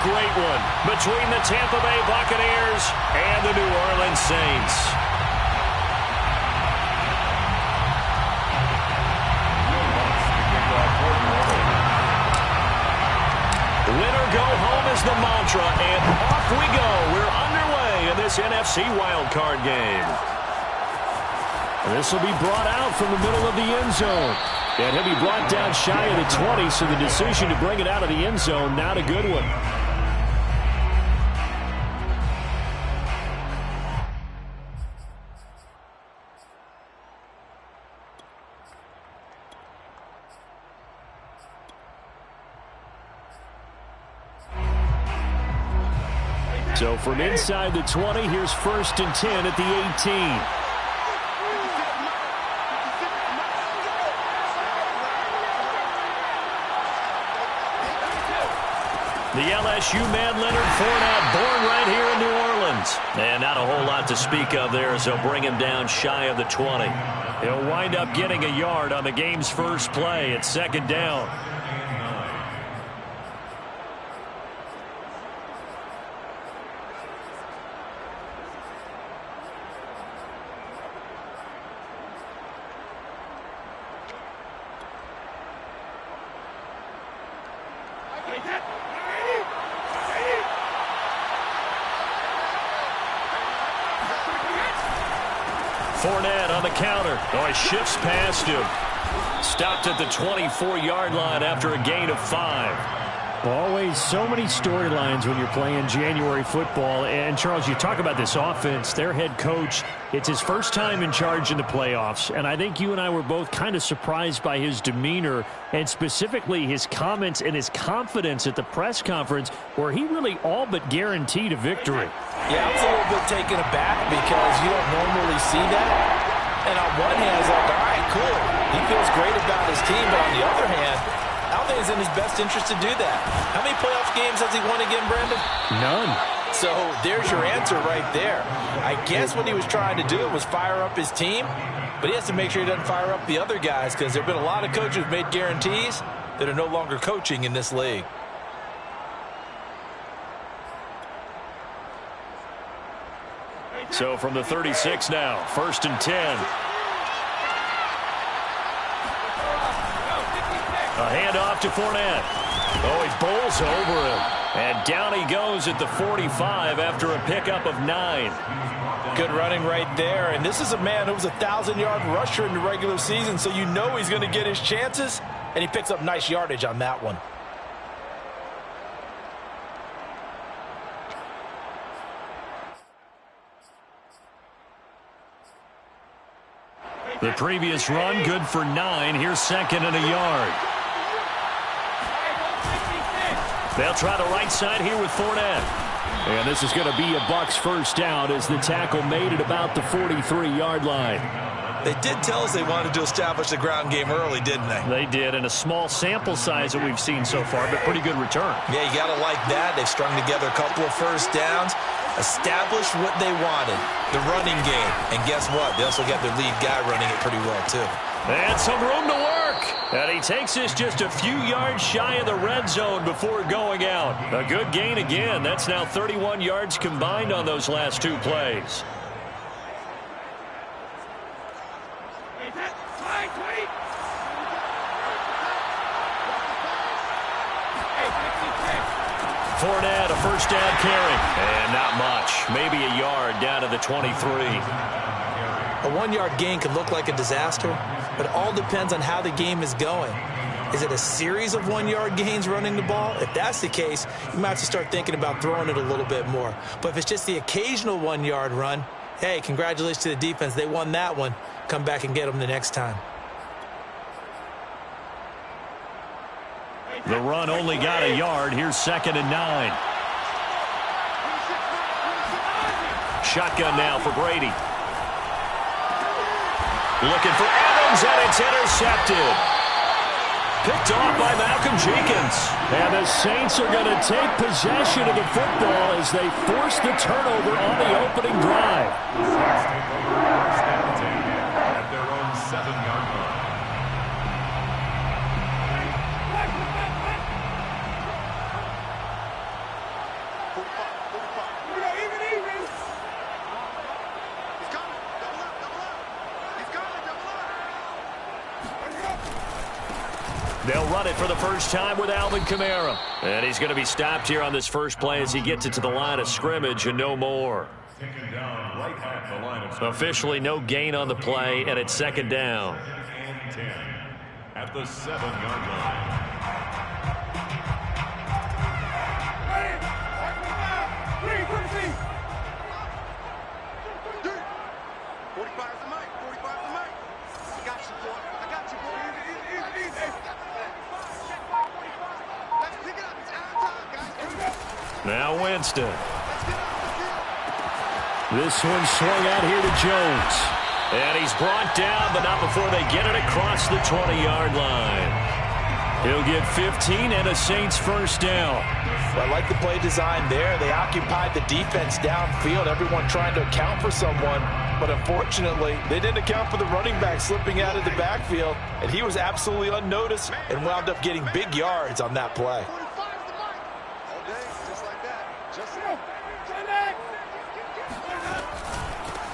great one between the Tampa Bay Buccaneers and the New Orleans Saints. Winner go home is the mantra, and off we go. We're underway in this NFC wildcard game. This will be brought out from the middle of the end zone. And he'll be brought down shy of the 20, so the decision to bring it out of the end zone, not a good one. So from inside the 20, here's 1st and 10 at the 18. The LSU man, Leonard Fournette, born right here in New Orleans. And not a whole lot to speak of there, as they'll bring him down shy of the 20. He'll wind up getting a yard on the game's first play. It's 2nd down. Fournette on the counter. Oh, he shifts past him. Stopped at the 24-yard line after a gain of 5. Always so many storylines when you're playing January football. And, Charles, you talk about this offense. Their head coach, it's his first time in charge in the playoffs. And I think you and I were both kind of surprised by his demeanor and specifically his comments and his confidence at the press conference where he really all but guaranteed a victory. Yeah, I was a little bit taken aback because you don't normally see that. And on one hand, it's like, all right, cool. He feels great about his team. But on the other hand, I don't think it's in his best interest to do that. How many playoff games has he won again, Brandon? None. So there's your answer right there. I guess what he was trying to do was fire up his team, but he has to make sure he doesn't fire up the other guys because there have been a lot of coaches who've made guarantees that are no longer coaching in this league. So from the 36 now, 1st and 10. A handoff to Fournette. Oh, he bowls over him. And down he goes at the 45 after a pickup of 9. Good running right there. And this is a man who was a 1,000-yard rusher in the regular season, so you know he's going to get his chances. And he picks up nice yardage on that one. The previous run, good for 9. Here's 2nd and a yard. They'll try the right side here with Fournette. And this is going to be a Bucs first down as the tackle made at about the 43-yard line. They did tell us they wanted to establish the ground game early, didn't they? They did, and a small sample size that we've seen so far, but pretty good return. Yeah, you got to like that. They've strung together a couple of first downs, established what they wanted, the running game. And guess what? They also got their lead guy running it pretty well, too. And some room to work. And he takes this just a few yards shy of the red zone before going out. A good gain again. That's now 31 yards combined on those last 2 plays. Fournette, a first down carry. And not much. Maybe a yard down to the 23. A 1-yard gain could look like a disaster, but it all depends on how the game is going. Is it a series of 1-yard gains running the ball? If that's the case, you might have to start thinking about throwing it a little bit more. But if it's just the occasional 1-yard run, hey, congratulations to the defense. They won that one. Come back and get them the next time. The run only got a yard. Here's 2nd and 9. Shotgun now for Brady. Looking for Evans, and it's intercepted. Picked off by Malcolm Jenkins. And the Saints are going to take possession of the football as they force the turnover on the opening drive. At their own 7-yard line. They'll run it for the first time with Alvin Kamara. And he's going to be stopped here on this first play as he gets it to the line of scrimmage and no more. Taken down right at the line of Officially no gain on the play, and it's second down. and 10 at the 7-yard line. Now Winston. This one swung out here to Jones. And he's brought down, but not before they get it across the 20-yard line. He'll get 15 and a Saints first down. Well, I like the play design there. They occupied the defense downfield, everyone trying to account for someone. But unfortunately, they didn't account for the running back slipping out of the backfield. And he was absolutely unnoticed and wound up getting big yards on that play.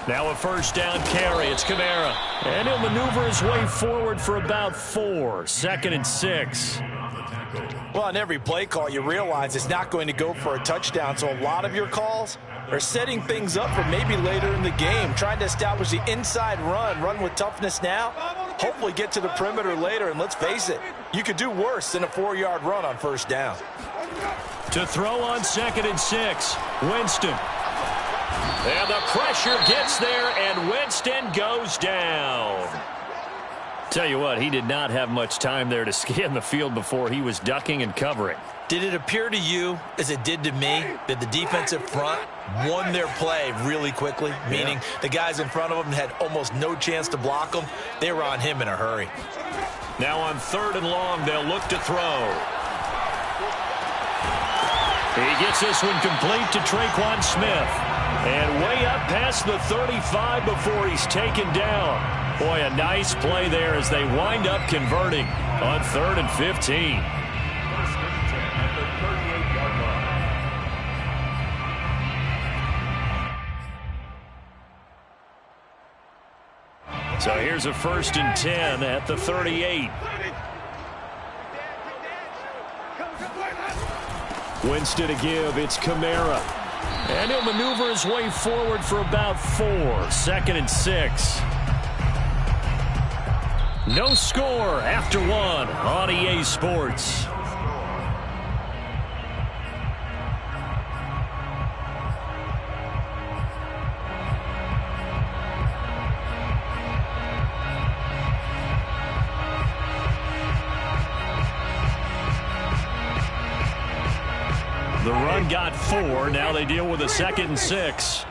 Now a first down carry. It's Kamara. And he'll maneuver his way forward for about 4. 2nd and 6. Well, on every play call, you realize it's not going to go for a touchdown. So a lot of your calls are setting things up for maybe later in the game, trying to establish the inside run with toughness now, hopefully get to the perimeter later. And let's face it, you could do worse than a 4-yard run on first down. To throw on 2nd and 6. Winston. And the pressure gets there, and Winston goes down. Tell you what, he did not have much time there to scan the field before he was ducking and covering. Did it appear to you, as it did to me, that the defensive front won their play really quickly? Meaning the guys in front of them had almost no chance to block them. They were on him in a hurry. Now on 3rd and long, they'll look to throw. He gets this one complete to Traquan Smith. And way up past the 35 before he's taken down. Boy, a nice play there as they wind up converting on 3rd and 15. First and 10 at the 38-yard line. So here's a 1st and 10 at the 38. Winston to give. It's Kamara. And he'll maneuver his way forward for about 4. 2nd and 6. No score after 1 on EA Sports. The run got 4. Now they deal with a 2nd and 6.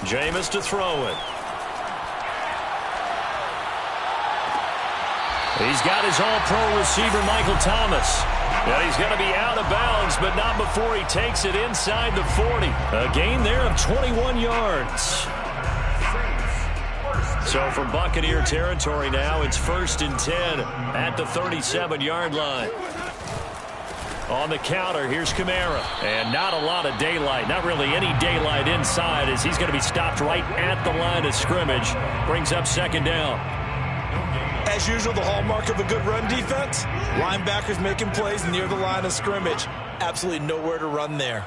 Jameis to throw it. He's got his all-pro receiver, Michael Thomas. And he's going to be out of bounds, but not before he takes it inside the 40. A gain there of 21 yards. So from Buccaneer territory now, it's 1st and 10 at the 37-yard line. On the counter, here's Kamara. And not a lot of daylight, not really any daylight inside as he's going to be stopped right at the line of scrimmage. Brings up 2nd down. As usual, the hallmark of a good run defense, linebackers making plays near the line of scrimmage. Absolutely nowhere to run there.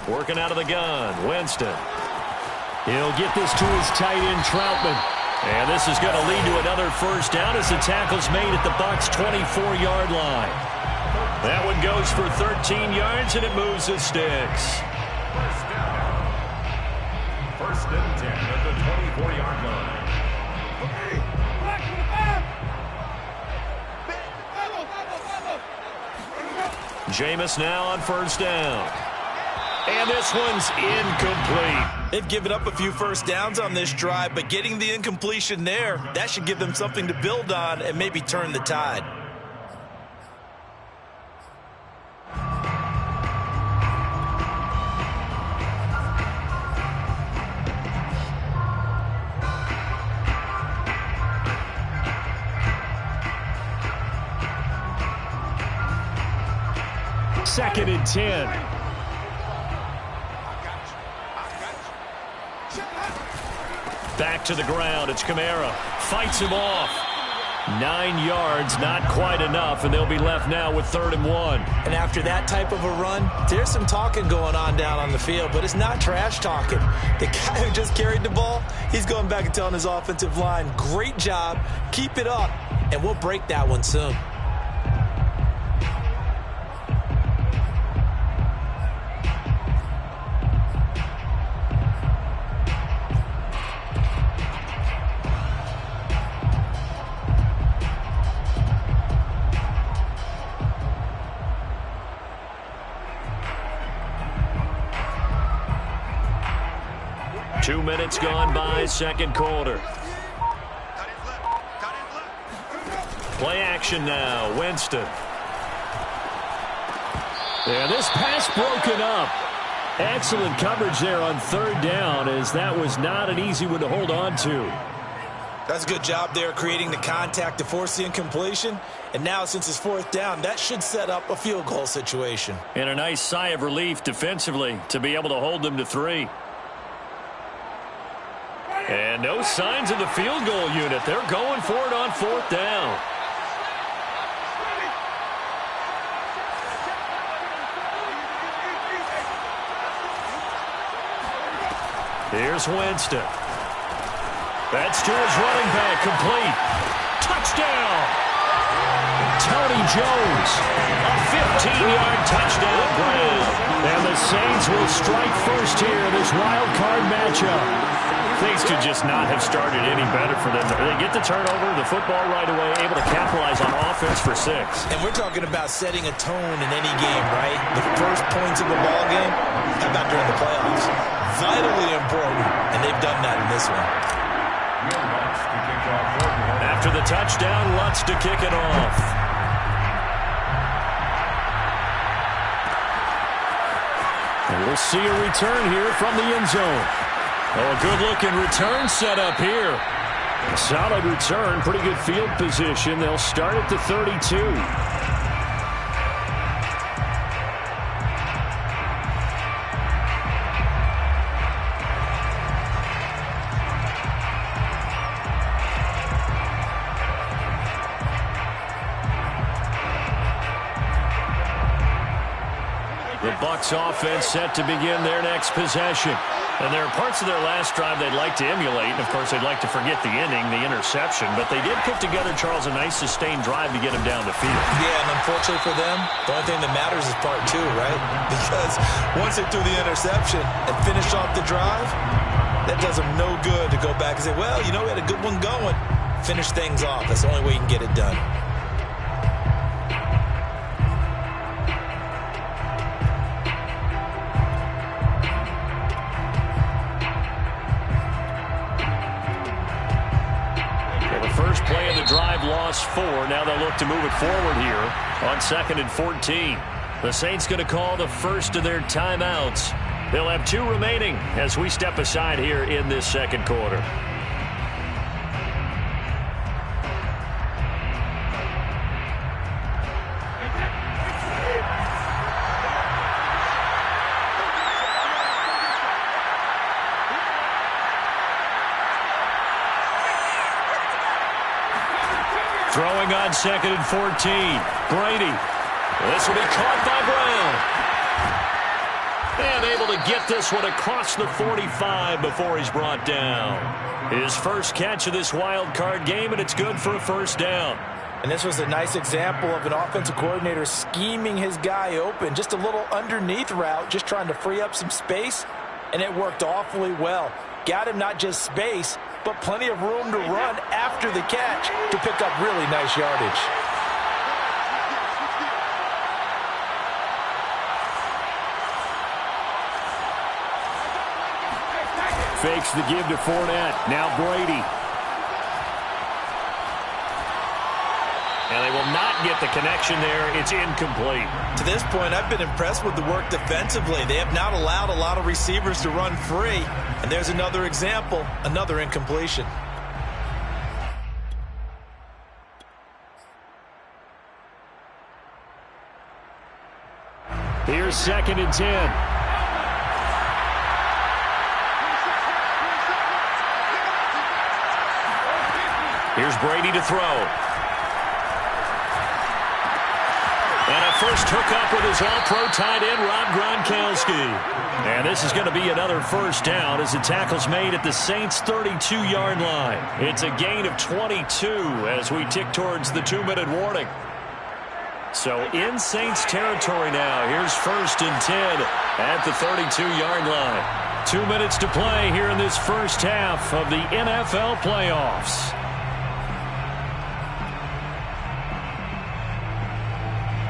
Working out of the gun, Winston. He'll get this to his tight end, Troutman. And this is going to lead to another first down as the tackle's made at the Bucs' 24-yard line. That one goes for 13 yards, and it moves the sticks. First down. 1st and 10 at the 24-yard line. Jameis now on 1st down. And this one's incomplete. They've given up a few first downs on this drive, but getting the incompletion there, that should give them something to build on and maybe turn the tide. 2nd and 10. Back to the ground. It's Kamara. Fights him off. 9 yards, not quite enough, and they'll be left now with 3rd and 1. And after that type of a run, there's some talking going on down on the field, but it's not trash talking. The guy who just carried the ball, he's going back and telling his offensive line, great job, keep it up, and we'll break that one soon. Two minutes gone by, second quarter. Play action now, Winston. Yeah, this pass broken up. Excellent coverage there on 3rd down, as that was not an easy one to hold on to. That's a good job there creating the contact to force the incompletion. And now since it's 4th down, that should set up a field goal situation. And a nice sigh of relief defensively to be able to hold them to 3. And no signs of the field goal unit. They're going for it on 4th down. Here's Winston. That's to his running back, complete. Touchdown! Tony Jones, a 15-yard touchdown grab. And the Saints will strike first here in this wild card matchup. Things could just not have started any better for them. They get the turnover, the football right away, able to capitalize on offense for 6. And we're talking about setting a tone in any game, right? The first points of the ball game, how about during the playoffs? Vitally important, and they've done that in this one. After the touchdown, Lutz to kick it off. And we'll see a return here from the end zone. Oh, a good-looking return set up here. A solid return, pretty good field position. They'll start at the 32. The Bucs offense set to begin their next possession. And there are parts of their last drive they'd like to emulate. And, of course, they'd like to forget the inning, the interception. But they did put together, Charles, a nice sustained drive to get them down the field. Yeah, and unfortunately for them, the only thing that matters is part 2, right? Because once they threw the interception and finished off the drive, that does them no good to go back and say, well, you know, we had a good one going. Finish things off. That's the only way you can get it done. Play of the drive, lost 4. Now they'll look to move it forward here on 2nd and 14. The Saints going to call the first of their timeouts. They'll have 2 remaining as we step aside here in this second quarter. Throwing on 2nd and 14. Brady. This will be caught by Brown. And able to get this one across the 45 before he's brought down. His first catch of this wild card game, and it's good for a 1st down. And this was a nice example of an offensive coordinator scheming his guy open. Just a little underneath route, just trying to free up some space, and it worked awfully well. Got him not just space, but plenty of room to run after the catch to pick up really nice yardage. Fakes the give to Fournette. Now Brady. And they will not get the connection there. It's incomplete. To this point, I've been impressed with the work defensively. They have not allowed a lot of receivers to run free. And there's another example, another incompletion. Here's 2nd and 10. Here's Brady to throw. And a first hookup with his all-pro tight end, Rob Gronkowski. And this is going to be another first down as the tackle's made at the Saints' 32-yard line. It's a gain of 22 as we tick towards the 2-minute warning. So in Saints territory now. Here's 1st and 10 at the 32-yard line. 2 minutes to play here in this first half of the NFL playoffs.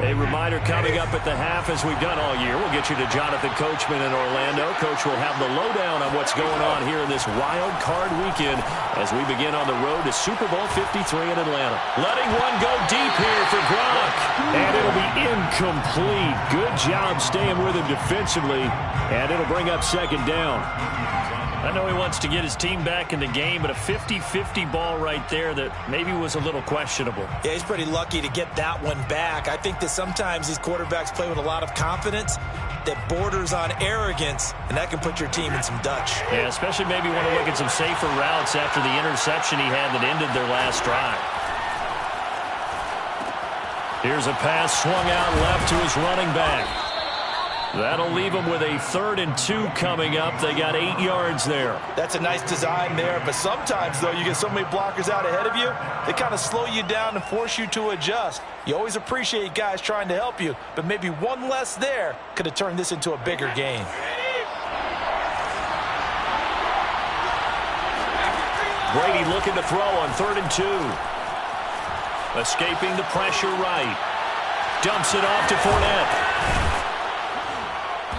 A reminder coming up at the half, as we've done all year. We'll get you to Jonathan Coachman in Orlando. Coach will have the lowdown on what's going on here in this wild card weekend as we begin on the road to Super Bowl 53 in Atlanta. Letting one go deep here for Gronk. And it'll be incomplete. Good job staying with him defensively. And it'll bring up 2nd down. I know he wants to get his team back in the game, but a 50-50 ball right there that maybe was a little questionable. Yeah, he's pretty lucky to get that one back. I think that sometimes these quarterbacks play with a lot of confidence that borders on arrogance, and that can put your team in some Dutch. Yeah, especially maybe want to look at some safer routes after the interception he had that ended their last drive. Here's a pass swung out left to his running back. That'll leave them with a 3rd and 2 coming up. They got 8 yards there. That's a nice design there, but sometimes, though, you get so many blockers out ahead of you, they kind of slow you down and force you to adjust. You always appreciate guys trying to help you, but maybe one less there could have turned this into a bigger game. Brady looking to throw on 3rd and 2. Escaping the pressure right. Dumps it off to Fournette.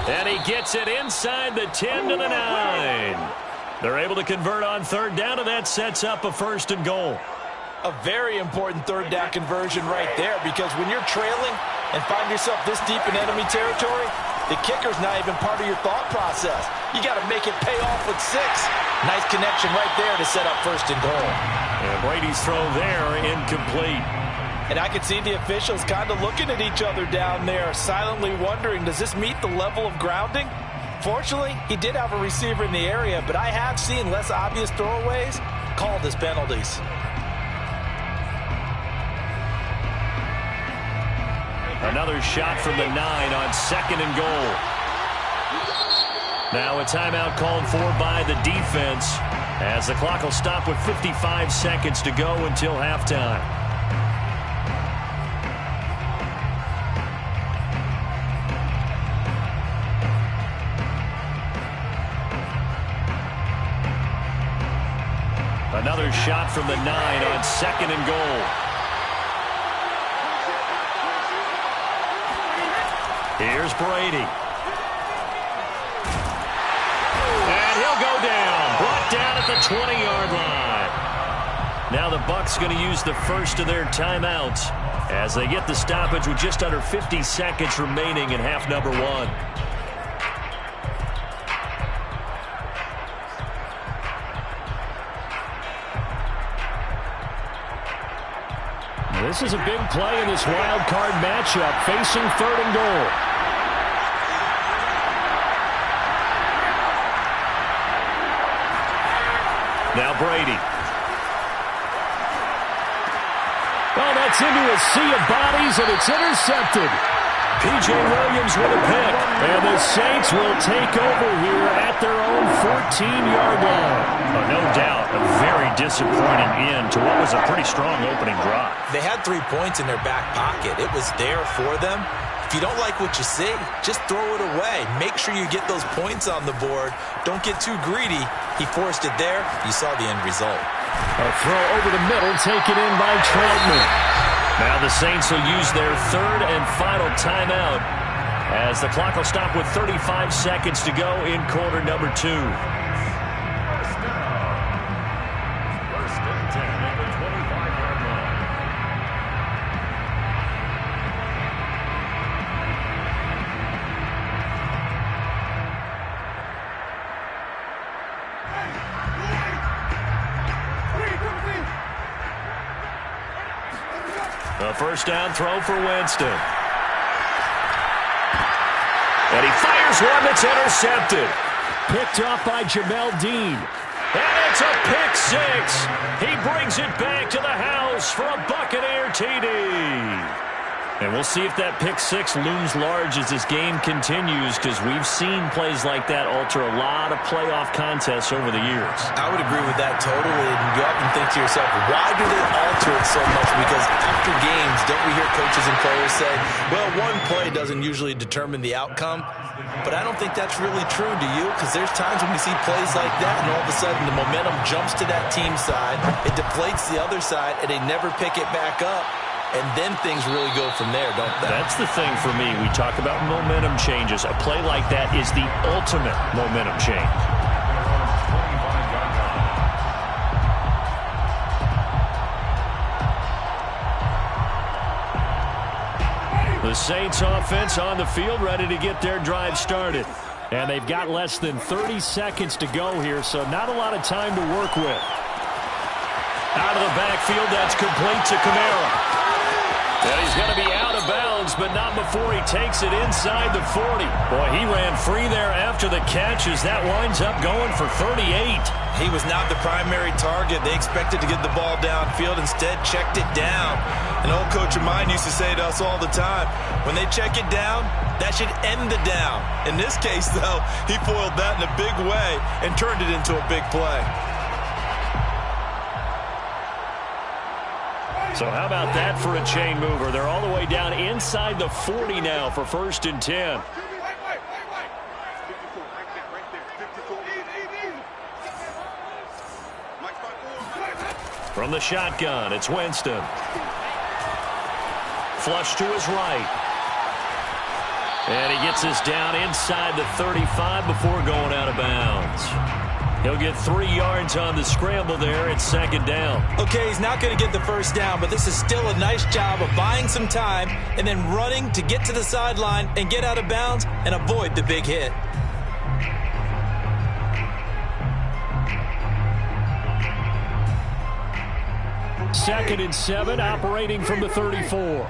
And he gets it inside the 10 to the 9. They're able to convert on 3rd down, and that sets up a 1st and goal. A very important 3rd down conversion right there, because when you're trailing and find yourself this deep in enemy territory, the kicker's not even part of your thought process. You got to make it pay off with 6. Nice connection right there to set up 1st and goal. And Brady's throw there incomplete. And I can see the officials kind of looking at each other down there, silently wondering, does this meet the level of grounding? Fortunately, he did have a receiver in the area, but I have seen less obvious throwaways called as penalties. Another shot from the 9 on 2nd and goal. Now a timeout called for by the defense as the clock will stop with 55 seconds to go until halftime. Another shot from the 9 on 2nd and goal. Here's Brady. And he'll go down. Brought down at the 20-yard line. Now the Bucs going to use the first of their timeouts as they get the stoppage with just under 50 seconds remaining in half number 1. This is a big play in this wild card matchup, facing 3rd and goal. Now Brady. Oh, that's into a sea of bodies, and it's intercepted. P.J. Williams with a pick. And the Saints will take over here at their own 14-yard line. No doubt, a very disappointing end to what was a pretty strong opening drive. They had 3 points in their back pocket. It was there for them. If you don't like what you see, just throw it away. Make sure you get those points on the board. Don't get too greedy. He forced it there. You saw the end result. A throw over the middle, taken in by Troutman. Now the Saints will use their 3rd and final timeout as the clock will stop with 35 seconds to go in quarter number 2. First and 10 at the 25-yard line. A first down throw for Winston. And he fires one that's intercepted. Picked off by Jamel Dean. And it's a pick six. He brings it back to the house for a Buccaneer TD. And we'll see if that pick six looms large as this game continues, because we've seen plays like that alter a lot of playoff contests over the years. I would agree with that totally. And you often think to yourself, why do they alter it so much? Because after games, don't we hear coaches and players say, well, one play doesn't usually determine the outcome? But I don't think that's really true, do you? Because there's times when we see plays like that, and all of a sudden the momentum jumps to that team side, it deflates the other side, and they never pick it back up. And then things really go from there, don't they? That's the thing for me. We talk about momentum changes. A play like that is the ultimate momentum change. The Saints offense on the field, ready to get their drive started. And they've got less than 30 seconds to go here, so not a lot of time to work with. Out of the backfield, that's complete to Kamara. And he's going to be out of bounds, but not before he takes it inside the 40. Boy, he ran free there after the catch as that winds up going for 38. He was not the primary target. They expected to get the ball downfield, instead checked it down. An old coach of mine used to say to us all the time, when they check it down, that should end the down. In this case, though, he foiled that in a big way and turned it into a big play. So how about that for a chain mover? They're all the way down inside the 40 now for 1st and 10. From the shotgun, it's Winston. Flush to his right. And he gets us down inside the 35 before going out of bounds. He'll get 3 yards on the scramble there. It's 2nd down. Okay, he's not going to get the first down, but this is still a nice job of buying some time and then running to get to the sideline and get out of bounds and avoid the big hit. Second and 7, operating from the 34.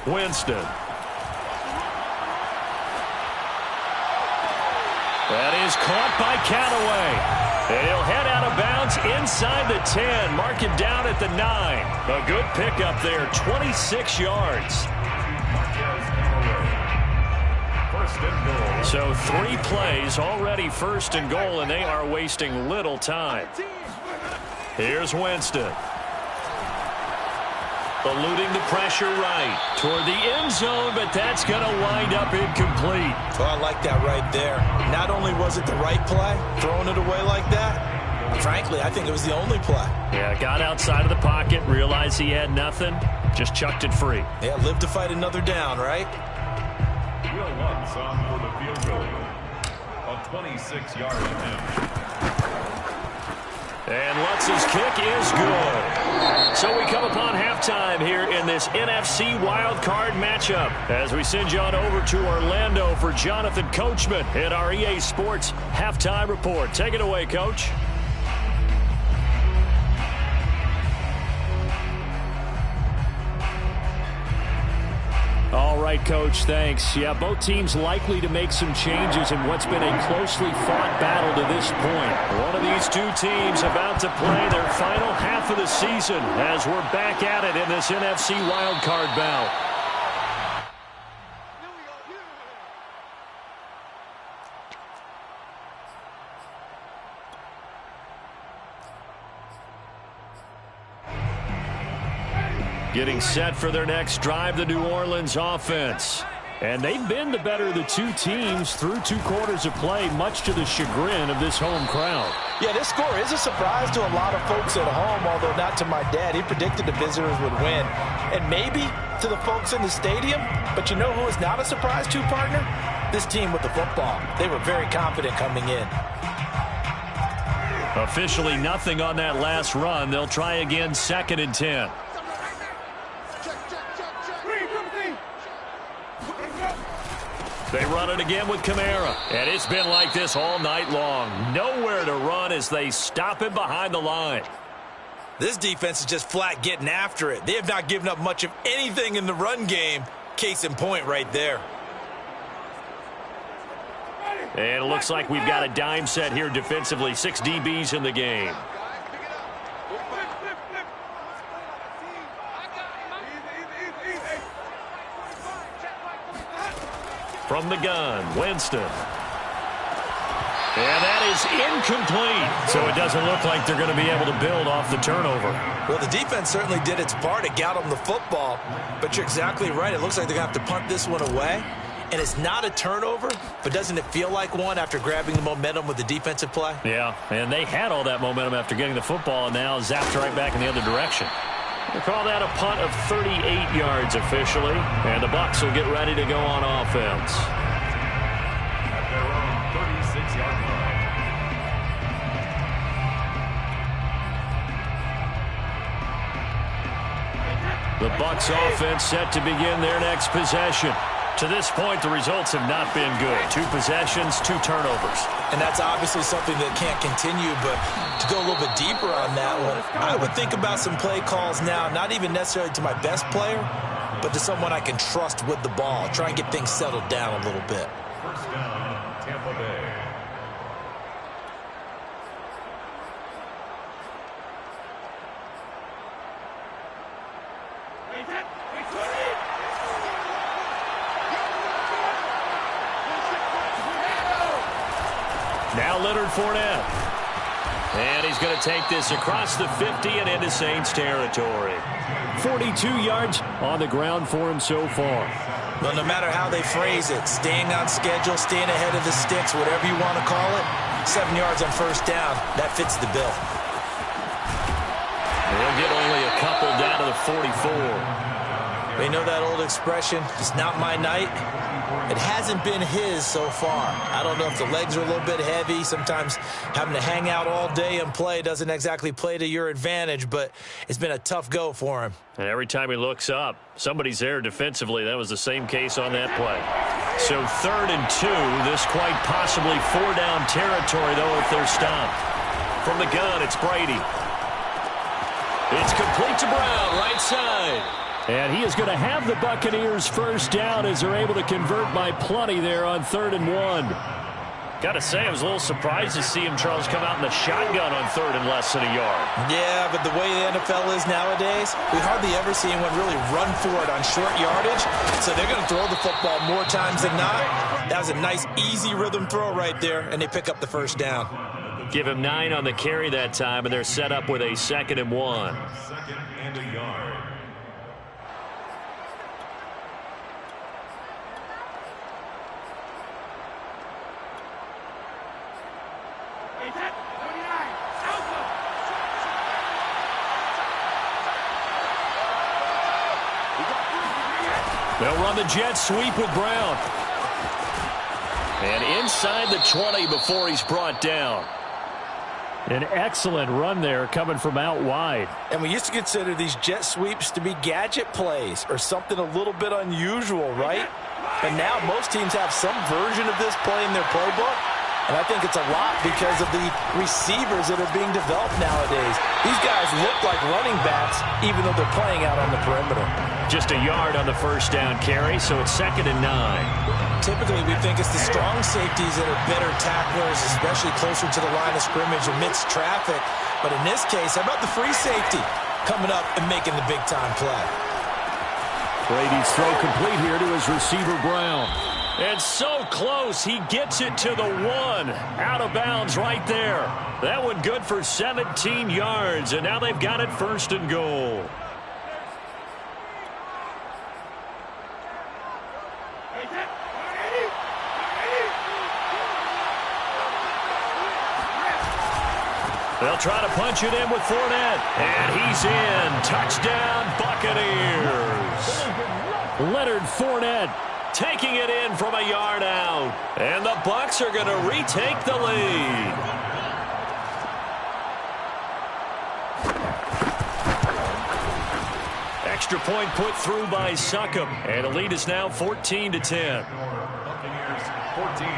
Winston. That is caught by Callaway. And he'll head out of bounds inside the 10. Mark him down at the 9. A good pickup there, 26 yards. So 3 plays already 1st and goal, and they are wasting little time. Here's Winston. Eluding the pressure right toward the end zone, but that's going to wind up incomplete. Oh, I like that right there. Not only was it the right play, throwing it away like that, frankly, I think it was the only play. Yeah, got outside of the pocket, realized he had nothing, just chucked it free. Yeah, live to fight another down, right? Will Lutz on for the field goal. A 26-yard attempt. And Lutz's kick is good. So we come upon halftime here in this NFC wildcard matchup as we send you on over to Orlando for Jonathan Coachman in our EA Sports Halftime Report. Take it away, Coach. All right, Coach, thanks. Yeah, both teams likely to make some changes in what's been a closely fought battle to this point. One of these two teams about to play their final half of the season as we're back at it in this NFC wildcard bout. Getting set for their next drive, the New Orleans offense. And they've been the better of the two teams through 2 quarters of play, much to the chagrin of this home crowd. Yeah, this score is a surprise to a lot of folks at home, although not to my dad. He predicted the visitors would win. And maybe to the folks in the stadium, but you know who is not a surprise to, partner? This team with the football. They were very confident coming in. Officially nothing on that last run. They'll try again, 2nd and 10. They run it again with Kamara. And it's been like this all night long. Nowhere to run as they stop him behind the line. This defense is just flat getting after it. They have not given up much of anything in the run game. Case in point right there. And it looks like we've got a dime set here defensively. 6 DBs in the game. From the gun, Winston. And that is incomplete. So it doesn't look like they're going to be able to build off the turnover. Well, the defense certainly did its part to get them the football. But you're exactly right. It looks like they're going to have to punt this one away. And it's not a turnover, but doesn't it feel like one after grabbing the momentum with the defensive play? Yeah, and they had all that momentum after getting the football and now zapped right back in the other direction. We'll call that a punt of 38 yards officially. And the Bucs will get ready to go on offense. At their own 36-yard line. The Bucs offense set to begin their next possession. To this point, the results have not been good. 2 possessions, 2 turnovers. And that's obviously something that can't continue, but to go a little bit deeper on that one, I would think about some play calls now, not even necessarily to my best player, but to someone I can trust with the ball. Try and get things settled down a little bit. First down, Tampa Bay. Now Leonard Fournette. And he's going to take this across the 50 and into Saints territory. 42 yards on the ground for him so far. Well, no matter how they phrase it, staying on schedule, staying ahead of the sticks, whatever you want to call it, 7 yards on first down, that fits the bill. They'll get only a couple down to the 44. You know that old expression, it's not my night? It hasn't been his so far. I don't know if the legs are a little bit heavy. Sometimes having to hang out all day and play doesn't exactly play to your advantage, but it's been a tough go for him. And every time he looks up, somebody's there defensively. That was the same case on that play. So 3rd and 2. This quite possibly 4-down territory, though, if they're stopped. From the gun, it's Brady. It's complete to Brown, right side. And he is going to have the Buccaneers first down as they're able to convert by plenty there on 3rd and 1. Got to say, I was a little surprised to see him, Charles, come out in the shotgun on 3rd and less than a yard. Yeah, but the way the NFL is nowadays, we hardly ever see anyone really run for it on short yardage. So they're going to throw the football more times than not. That was a nice, easy rhythm throw right there, and they pick up the first down. Give him 9 on the carry that time, and they're set up with a 2nd and 1. 2nd and a yard. They'll run the jet sweep with Brown. And inside the 20 before he's brought down. An excellent run there coming from out wide. And we used to consider these jet sweeps to be gadget plays or something a little bit unusual, right? But now most teams have some version of this play in their playbook. And I think it's a lot because of the receivers that are being developed nowadays. These guys look like running backs even though they're playing out on the perimeter. Just a yard on the first down carry, so it's 2nd and 9. Typically, we think it's the strong safeties that are better tacklers, especially closer to the line of scrimmage amidst traffic. But in this case, how about the free safety coming up and making the big-time play? Brady's throw complete here to his receiver, Brown. And so close, he gets it to the 1. Out of bounds right there. That one good for 17 yards, and now they've got it 1st and goal. They'll try to punch it in with Fournette. And he's in. Touchdown, Buccaneers. Leonard Fournette taking it in from a yard out. And the Bucs are going to retake the lead. Extra point put through by Succop. And the lead is now 14-10. Buccaneers 14,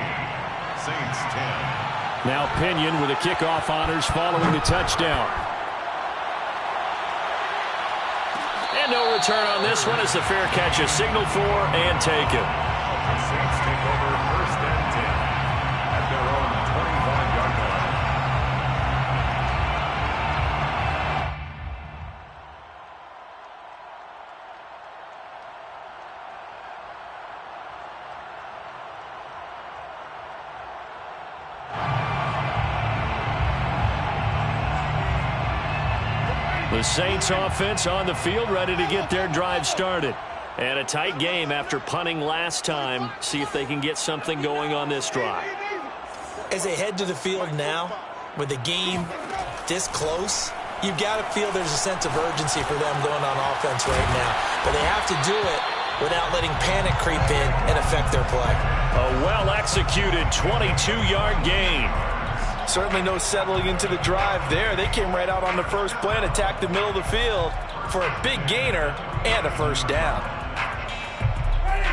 Saints 10. Now Pinion with the kickoff honors following the touchdown. And no return on this one as the fair catch is signaled for and taken. The Saints take over 1st and 10 at their own 25-yard line. The Saints offense on the field, ready to get their drive started. And a tight game after punting last time. See if they can get something going on this drive. As they head to the field now, with the game this close, you've got to feel there's a sense of urgency for them going on offense right now. But they have to do it without letting panic creep in and affect their play. A well-executed 22-yard gain. Certainly no settling into the drive there. They came right out on the first play and attacked the middle of the field for a big gainer and a first down.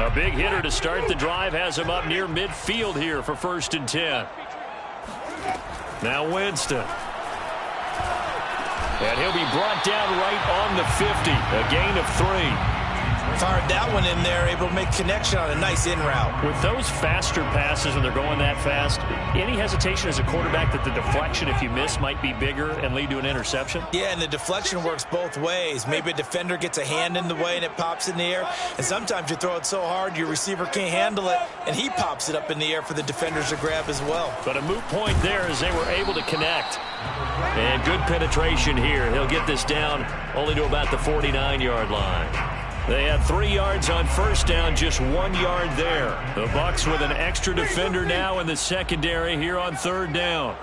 A big hitter to start the drive has him up near midfield here for 1st and 10. Now Winston. And he'll be brought down right on the 50. A gain of 3. Fired that one in there, able to make connection on a nice in route. With those faster passes and they're going that fast, any hesitation as a quarterback that the deflection, if you miss, might be bigger and lead to an interception? Yeah, and the deflection works both ways. Maybe a defender gets a hand in the way and it pops in the air. And sometimes you throw it so hard your receiver can't handle it, and he pops it up in the air for the defenders to grab as well. But a moot point there as they were able to connect. And good penetration here. He'll get this down only to about the 49-yard line. They had 3 yards on first down, just 1 yard there. The Bucs with an extra defender now in the secondary here on 3rd down.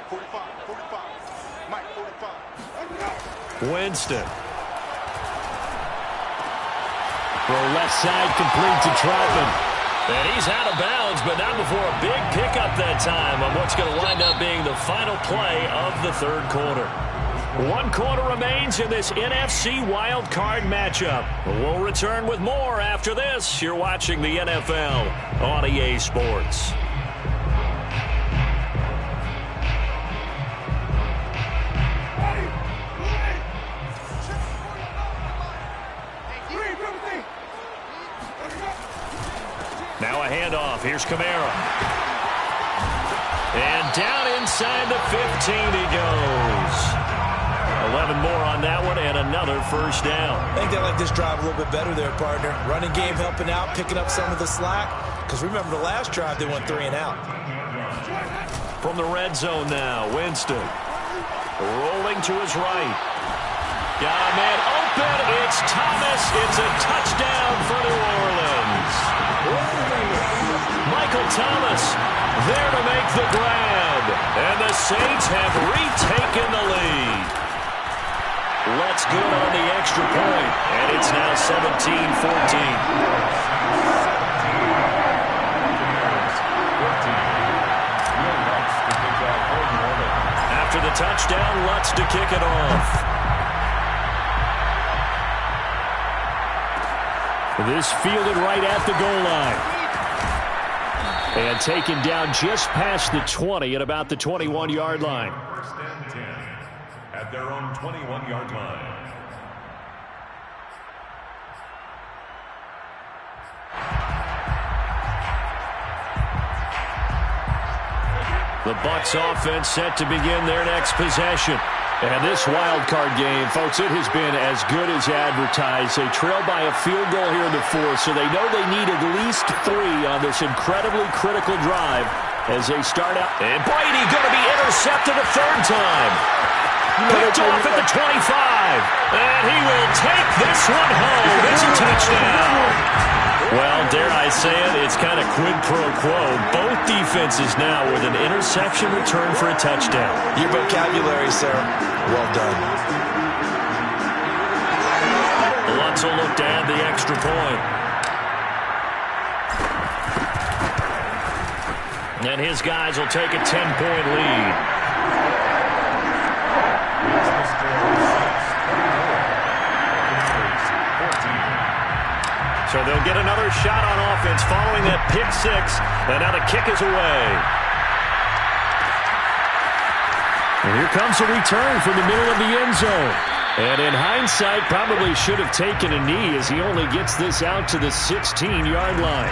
45. Winston. Throw left side complete to Troutman. And he's out of bounds, but not before a big pickup that time on what's going to wind up being the final play of the 3rd quarter. 1 quarter remains in this NFC wildcard matchup. We'll return with more after this. You're watching the NFL on EA Sports. Now a handoff. Here's Kamara. And down inside the 15 he goes. 11 more on that one and another first down. I think they like this drive a little bit better there, partner. Running game helping out, picking up some of the slack. Because remember the last drive, they went 3 and out. From the red zone now, Winston. Rolling to his right. Got a man open. It's Thomas. It's a touchdown for New Orleans. Michael Thomas there to make the grab. And the Saints have retaken the lead. Let's good on the extra point, and it's now 17-14. After the touchdown, Lutz to kick it off. This fielded right at the goal line. And taken down just past the 20 at about the 21-yard line. 1st and 10 at their own 21-yard line. The Bucs offense set to begin their next possession. And this wild card game, folks, it has been as good as advertised. They trail by a field goal here in the 4th, so they know they need at least 3 on this incredibly critical drive as they start out. And Brady going to be intercepted a 3rd time. Picked off at the 25. And he will take this one home. It's a touchdown. Well, dare I say it, it's kind of quid pro quo. Both defenses now with an interception return for a touchdown. Your vocabulary, sir. Well done. Lutz will look to add the extra point. And his guys will take a 10-point lead. So they'll get another shot on offense following that pick 6. And now the kick is away. And here comes a return from the middle of the end zone. And in hindsight, probably should have taken a knee as he only gets this out to the 16-yard line.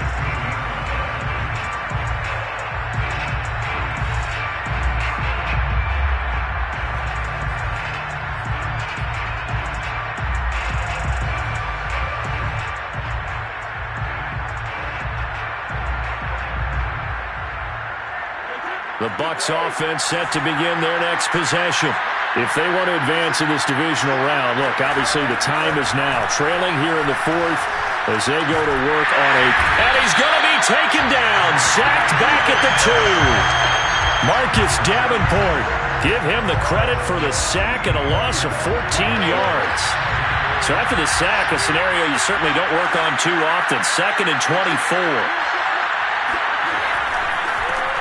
The Bucs offense set to begin their next possession. If they want to advance in this divisional round, look, obviously the time is now. Trailing here in the fourth as they go to work on and he's going to be taken down. Sacked back at the 2. Marcus Davenport. Give him the credit for the sack and a loss of 14 yards. So after the sack, a scenario you certainly don't work on too often. 2nd and 24.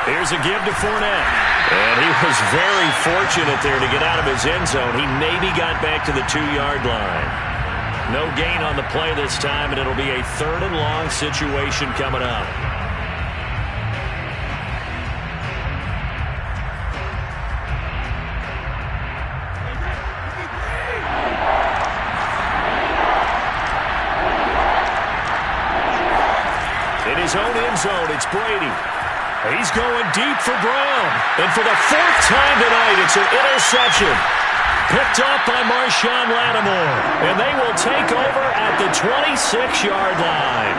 Here's a give to Fournette. And he was very fortunate there to get out of his end zone. He maybe got back to the 2-yard line. No gain on the play this time, and it'll be a 3rd and long situation coming up. In his own end zone, it's Brady. He's going deep for Brown. And for the 4th time tonight, it's an interception. Picked up by Marshawn Lattimore. And they will take over at the 26-yard line.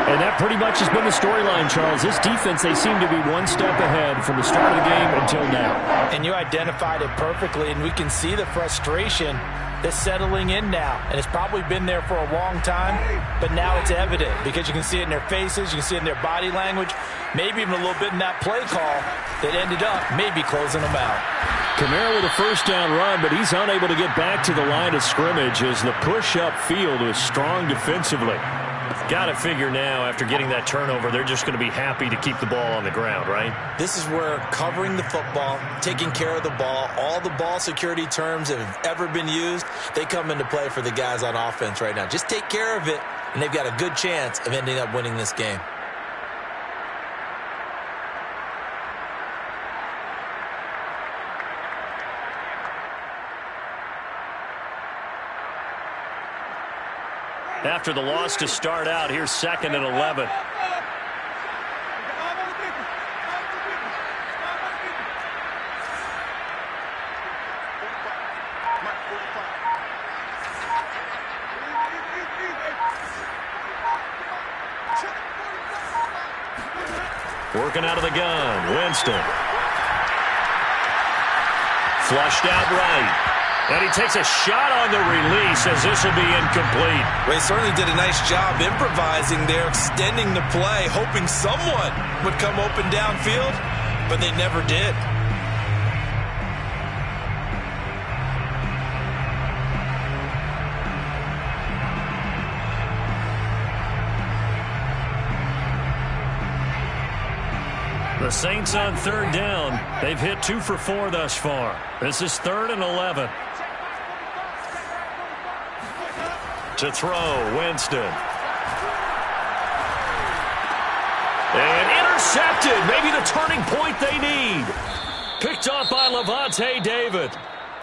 And that pretty much has been the storyline, Charles. This defense, they seem to be one step ahead from the start of the game until now. And you identified it perfectly, and we can see the frustration that's settling in now. And it's probably been there for a long time, but now it's evident because you can see it in their faces, you can see it in their body language, maybe even a little bit in that play call that ended up maybe closing them out. Kamara with a first down run, but he's unable to get back to the line of scrimmage as the push-up field was strong defensively. Got to figure now, after getting that turnover, they're just going to be happy to keep the ball on the ground, right? This is where covering the football, taking care of the ball, all the ball security terms that have ever been used, they come into play for the guys on offense right now. Just take care of it, and they've got a good chance of ending up winning this game. After the loss to start out, here's 2nd and 11. Working out of the gun, Winston. Flushed out right. And he takes a shot on the release as this will be incomplete. They certainly did a nice job improvising there, extending the play, hoping someone would come open downfield, but they never did. The Saints on 3rd down. They've hit 2 for 4 thus far. This is 3rd and 11. To throw, Winston. And intercepted. Maybe the turning point they need. Picked up by Levante David.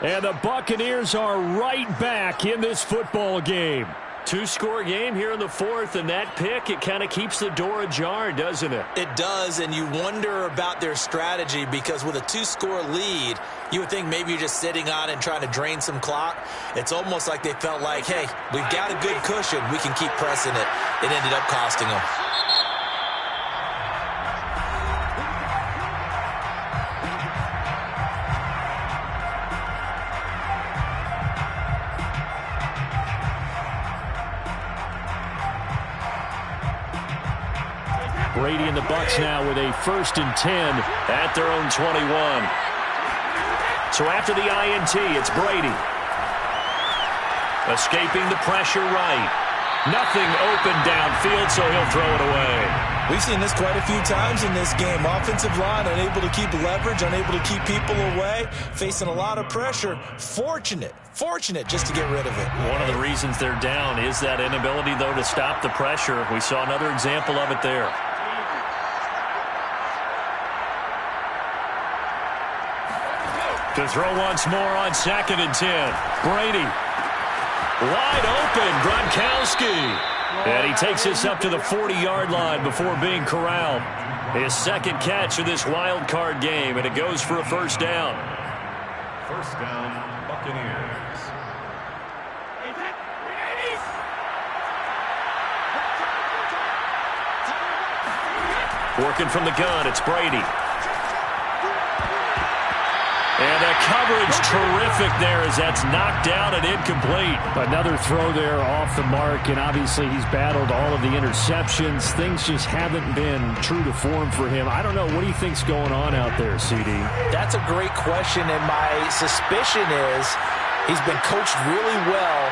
And the Buccaneers are right back in this football game. 2-score game here in the 4th, and that pick, it kind of keeps the door ajar, doesn't it? It does, and you wonder about their strategy because with a 2-score lead, you would think maybe you're just sitting on it and trying to drain some clock. It's almost like they felt like, hey, we've got a good cushion. We can keep pressing it. It ended up costing them. Brady and the Bucs now with a 1st and 10 at their own 21. So after the INT, it's Brady. Escaping the pressure right. Nothing open downfield, so he'll throw it away. We've seen this quite a few times in this game. Offensive line unable to keep leverage, unable to keep people away, facing a lot of pressure. Fortunate just to get rid of it. One of the reasons they're down is that inability, though, to stop the pressure. We saw another example of it there. To throw once more on 2nd and 10. Brady. Wide open, Gronkowski. And he takes this up to the 40-yard line before being corralled. His second catch of this wild card game, and it goes for a first down. First down, Buccaneers. Working from the gun, it's Brady. And the coverage terrific there as that's knocked down and incomplete. Another throw there off the mark, and obviously he's battled all of the interceptions. Things just haven't been true to form for him. I don't know. What do you think's going on out there, CD? That's a great question, and my suspicion is he's been coached really well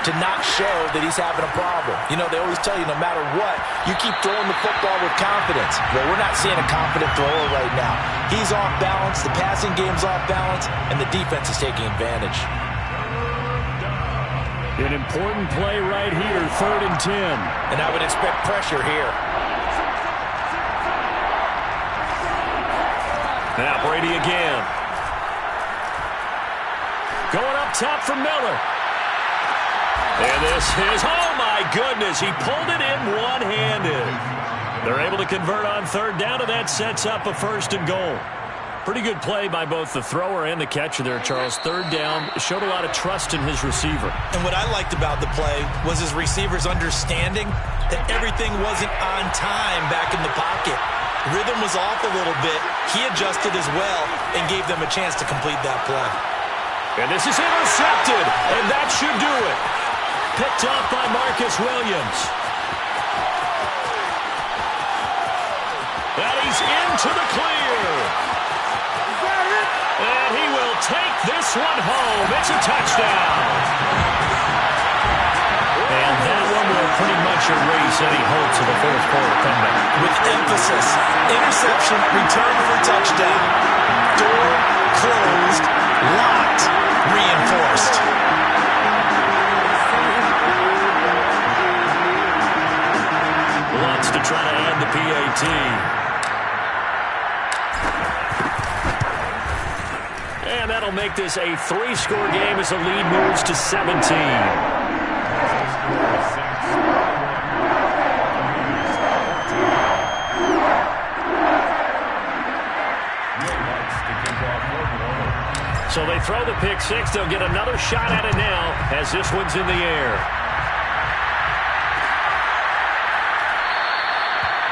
to not show that he's having a problem. You know, they always tell you no matter what, you keep throwing the football with confidence. Well, we're not seeing a confident thrower right now. He's off balance, the passing game's off balance, and the defense is taking advantage. An important play right here, 3rd and 10. And I would expect pressure here. Now Brady again. Going up top for Miller. And this is, oh my goodness, he pulled it in one-handed. They're able to convert on 3rd down, and that sets up a 1st and goal. Pretty good play by both the thrower and the catcher there, Charles. 3rd down, showed a lot of trust in his receiver. And what I liked about the play was his receiver's understanding that everything wasn't on time back in the pocket. Rhythm was off a little bit. He adjusted as well and gave them a chance to complete that play. And this is intercepted, and that should do it. Picked off by Marcus Williams. And he's into the clear. And he will take this one home. It's a touchdown. And that one will pretty much erase any hopes of a fourth-quarter comeback. With emphasis, interception, return for touchdown. Door closed, locked, reinforced. Wants to try to add the PAT. And that'll make this a 3-score game as the lead moves to 17. So they throw the pick six. They'll get another shot at it now as this one's in the air.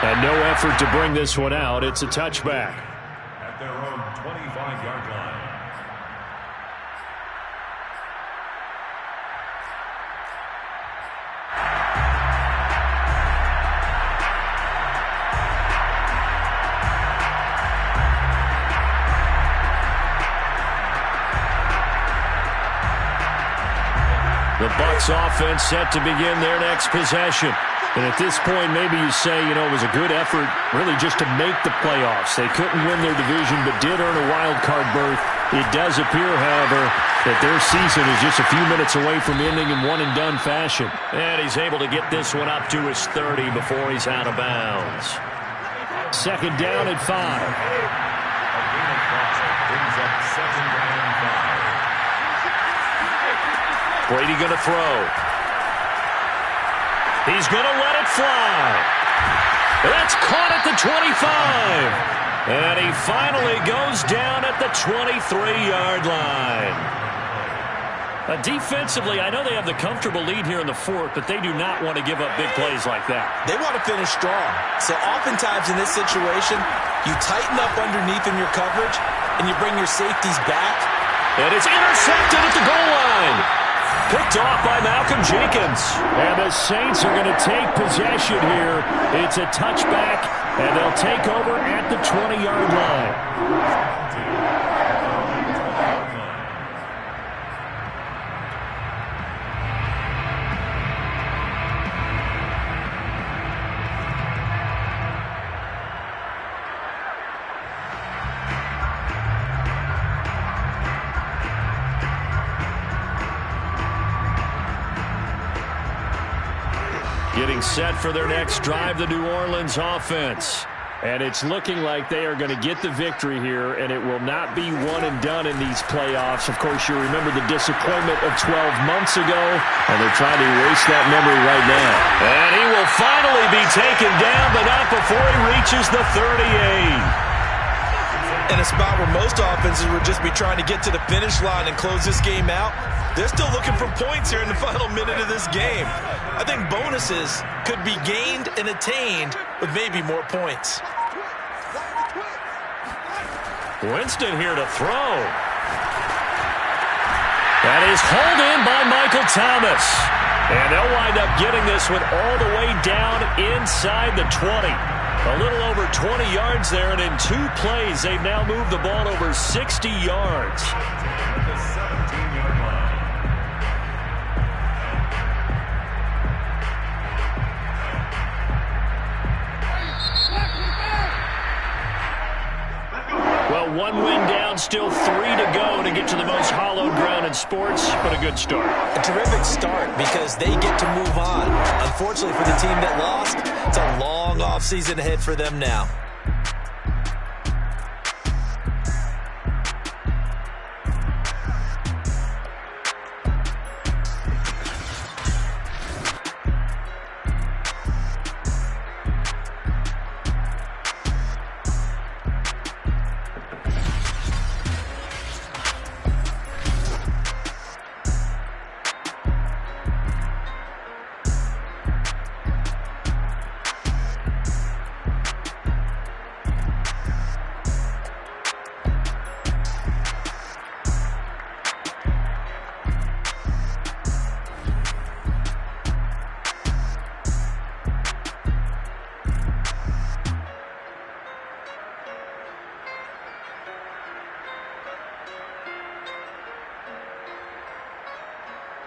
And no effort to bring this one out. It's a touchback. At their own 25-yard line. The Bucs offense set to begin their next possession. And at this point, maybe you say, you know, it was a good effort really just to make the playoffs. They couldn't win their division but did earn a wild card berth. It does appear, however, that their season is just a few minutes away from ending in one-and-done fashion. And he's able to get this one up to his 30 before he's out of bounds. 2nd down at 5. Brings up 2nd down and 5. Brady going to throw. He's going to let it fly. That's caught at the 25. And he finally goes down at the 23-yard line. Defensively, I know they have the comfortable lead here in the 4th, but they do not want to give up big plays like that. They want to finish strong. So oftentimes in this situation, you tighten up underneath in your coverage, and you bring your safeties back. And it's intercepted at the goal line. Picked off by Malcolm Jenkins. And the Saints are going to take possession here. It's a touchback, and they'll take over at the 20-yard line. Getting set for their next drive, the New Orleans offense. And it's looking like they are going to get the victory here, and it will not be one and done in these playoffs. Of course, you remember the disappointment of 12 months ago, and they're trying to erase that memory right now. And he will finally be taken down, but not before he reaches the 38. In a spot where most offenses would just be trying to get to the finish line and close this game out, they're still looking for points here in the final minute of this game. I think bonuses could be gained and attained with maybe more points. Winston here to throw. That is hauled in by Michael Thomas. And they'll wind up getting this one all the way down inside the 20. A little over 20 yards there, and in 2 plays, they've now moved the ball over 60 yards. The 17-yard line. Well, 1 win down, still 3 to go to get to the most hallowed ground in sports, but a good start. A terrific start because they get to move on. Unfortunately for the team that lost, it's a long offseason ahead for them now.